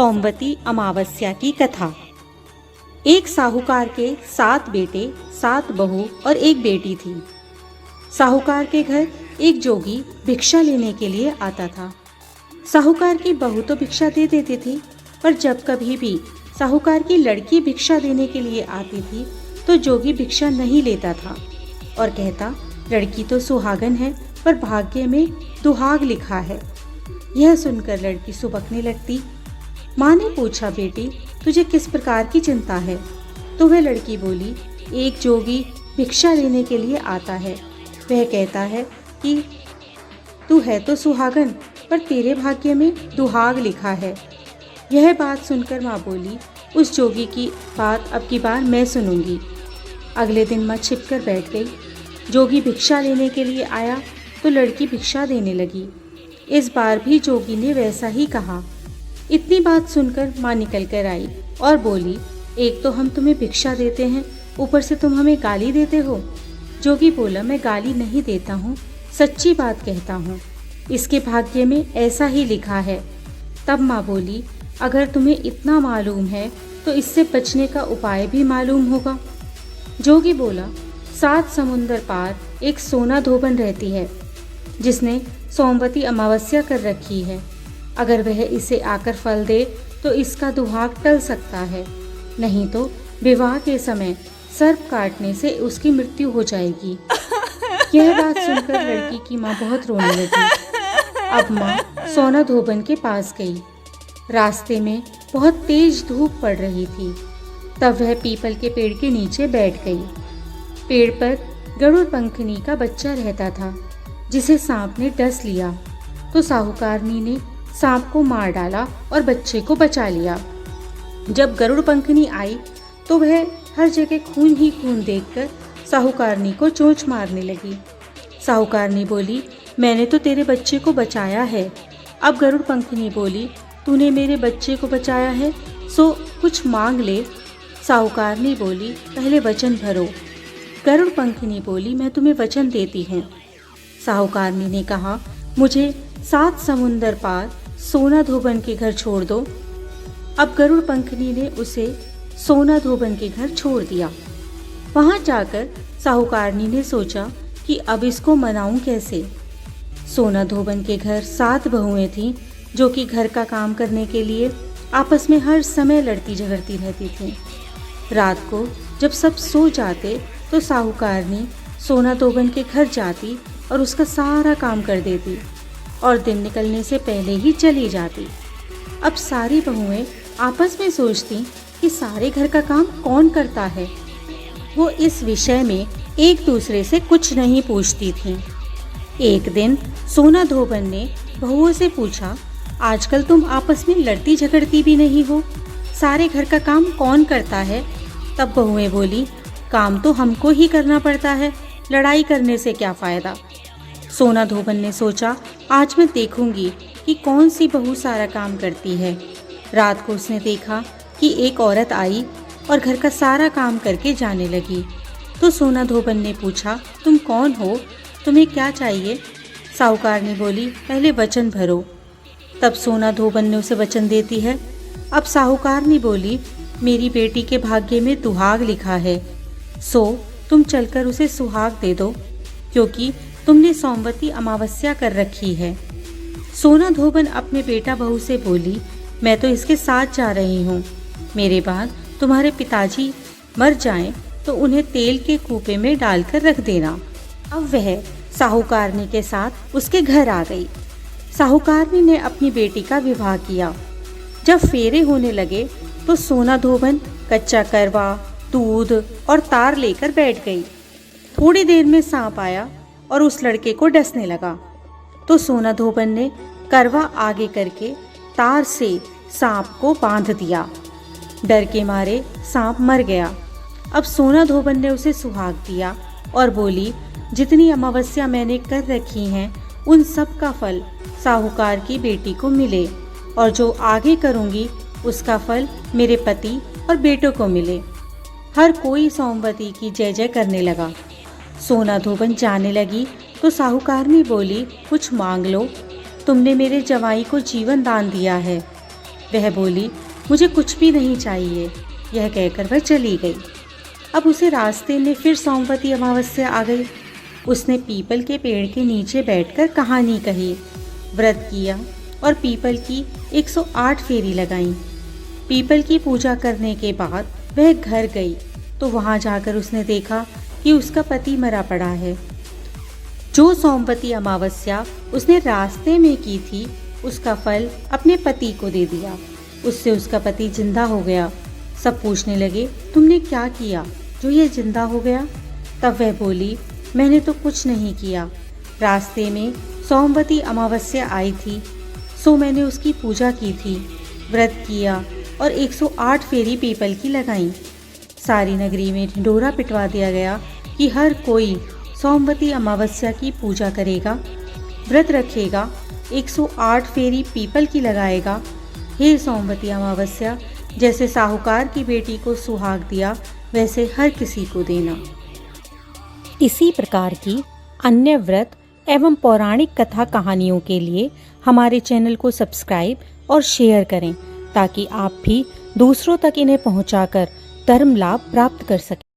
सोमवती अमावस्या की कथा। एक साहूकार के 7 बेटे, 7 बहू और एक बेटी थी। साहूकार के घर एक जोगी भिक्षा लेने के लिए आता था। साहूकार की बहू तो भिक्षा दे देती थी, पर जब कभी भी साहूकार की लड़की भिक्षा देने के लिए आती थी तो जोगी भिक्षा नहीं लेता था और कहता, लड़की तो सुहागन है पर भाग्य में दुहाग लिखा है। यह सुनकर लड़की सुबकने लगती। माँ ने पूछा, बेटी तुझे किस प्रकार की चिंता है? तो वह लड़की बोली, एक जोगी भिक्षा लेने के लिए आता है। वह कहता है कि तू है तो सुहागन पर तेरे भाग्य में दुहाग लिखा है। यह बात सुनकर माँ बोली, उस जोगी की बात अब की बार मैं सुनूंगी। अगले दिन माँ छिप कर बैठ गई। जोगी भिक्षा लेने के लिए आया तो लड़की भिक्षा देने लगी। इस बार भी जोगी ने वैसा ही कहा। इतनी बात सुनकर माँ निकल कर आई और बोली, एक तो हम तुम्हें भिक्षा देते हैं, ऊपर से तुम हमें गाली देते हो। जोगी बोला, मैं गाली नहीं देता हूँ, सच्ची बात कहता हूँ, इसके भाग्य में ऐसा ही लिखा है। तब माँ बोली, अगर तुम्हें इतना मालूम है तो इससे बचने का उपाय भी मालूम होगा। जोगी बोला, 7 समुंदर पार एक सोना धोबन रहती है जिसने सोमवती अमावस्या कर रखी है। अगर वह इसे आकर फल दे तो इसका दुहाग टल सकता है, नहीं तो विवाह के समय सर्प काटने से उसकी मृत्यु हो जाएगी। यह बात सुनकर लड़की की माँ बहुत रोने लगी। अब माँ सोना धोबन के पास गई। रास्ते में बहुत तेज धूप पड़ रही थी। तब वह पीपल के पेड़ के नीचे बैठ गई। पेड़ पर गरुड़ पंखनी का बच्चा रहता था जिसे सांप ने डस लिया, तो साहूकारनी ने सांप को मार डाला और बच्चे को बचा लिया। जब गरुड़ पंखनी आई तो वह हर जगह खून ही खून देखकर साहूकारनी को चोंच मारने लगी। साहूकारनी बोली, मैंने तो तेरे बच्चे को बचाया है। अब गरुड़ पंखनी बोली, तूने मेरे बच्चे को बचाया है सो कुछ मांग ले। साहूकारनी बोली, पहले वचन भरो। गरुड़ पंखनी बोली, मैं तुम्हें वचन देती हूँ। साहूकारनी ने कहा, मुझे 7 समुंदर पार सोना धोबन के घर छोड़ दो। अब गरुड़ पंखनी ने उसे सोना धोबन के घर छोड़ दिया। वहां जाकर साहूकारनी ने सोचा कि अब इसको मनाऊं कैसे। सोना धोबन के घर 7 बहुएं थीं जो कि घर का काम करने के लिए आपस में हर समय लड़ती झगड़ती रहती थीं। रात को जब सब सो जाते तो साहूकारनी सोना धोबन के घर जाती और उसका सारा काम कर देती और दिन निकलने से पहले ही चली जाती। अब सारी बहुएं आपस में सोचती कि सारे घर का काम कौन करता है। वो इस विषय में एक दूसरे से कुछ नहीं पूछती थीं। एक दिन सोना धोबन ने बहुओं से पूछा, आजकल तुम आपस में लड़ती झगड़ती भी नहीं हो, सारे घर का काम कौन करता है? तब बहुएं बोली, काम तो हमको ही करना पड़ता है, लड़ाई करने से क्या फ़ायदा। सोना धोबन ने सोचा, आज मैं देखूंगी कि कौन सी बहू सारा काम करती है। रात को उसने देखा कि एक औरत आई और घर का सारा काम करके जाने लगी। तो सोना धोबन ने पूछा, तुम कौन हो, तुम्हें क्या चाहिए? साहूकारनी बोली, पहले वचन भरो। तब सोना धोबन ने उसे वचन देती है। अब साहूकारनी बोली, मेरी बेटी के भाग्य में दुहाग लिखा है, सो तुम चलकर उसे सुहाग दे दो, क्योंकि तुमने सोमवती अमावस्या कर रखी है। सोना धोबन अपने बेटा बहू से बोली, मैं तो इसके साथ जा रही हूँ, मेरे बाद तुम्हारे पिताजी मर जाएं तो उन्हें तेल के कूपे में डालकर रख देना। अब वह साहूकारनी के साथ उसके घर आ गई। साहूकारनी ने अपनी बेटी का विवाह किया। जब फेरे होने लगे तो सोना धोबन कच्चा करवा, दूध और तार लेकर बैठ गई। थोड़ी देर में सांप आया और उस लड़के को डसने लगा, तो सोना धोबन ने करवा आगे करके तार से सांप को बांध दिया। डर के मारे सांप मर गया। अब सोना धोबन ने उसे सुहाग दिया और बोली, जितनी अमावस्या मैंने कर रखी हैं उन सब का फल साहूकार की बेटी को मिले, और जो आगे करूँगी उसका फल मेरे पति और बेटों को मिले। हर कोई सोमवती की जय जय करने लगा। सोना धोबन जाने लगी तो साहूकारनी बोली, कुछ मांग लो, तुमने मेरे जवाई को जीवन दान दिया है। वह बोली, मुझे कुछ भी नहीं चाहिए। यह कहकर वह चली गई। अब उसे रास्ते में फिर सोमवती अमावस्या आ गई। उसने पीपल के पेड़ के नीचे बैठकर कहानी कही, व्रत किया और पीपल की 108 फेरी लगाई। पीपल की पूजा करने के बाद वह घर गई तो वहां जाकर उसने देखा कि उसका पति मरा पड़ा है। जो सोमवती अमावस्या उसने रास्ते में की थी, उसका फल अपने पति को दे दिया। उससे उसका पति जिंदा हो गया। सब पूछने लगे, तुमने क्या किया जो ये जिंदा हो गया? तब वह बोली, मैंने तो कुछ नहीं किया। रास्ते में सोमवती अमावस्या आई थी, सो मैंने उसकी पूजा की थी, व्रत किया और 108 फेरी पीपल की लगाई। सारी नगरी में ढिंढोरा पिटवा दिया गया कि हर कोई सोमवती अमावस्या की पूजा करेगा, व्रत रखेगा, 108 फेरी पीपल की लगाएगा। हे सोमवती अमावस्या, जैसे साहूकार की बेटी को सुहाग दिया, वैसे हर किसी को देना। इसी प्रकार की अन्य व्रत एवं पौराणिक कथा कहानियों के लिए हमारे चैनल को सब्सक्राइब और शेयर करें, ताकि आप भी दूसरों तक इन्हें पहुंचाकर धर्म लाभ प्राप्त कर सकें।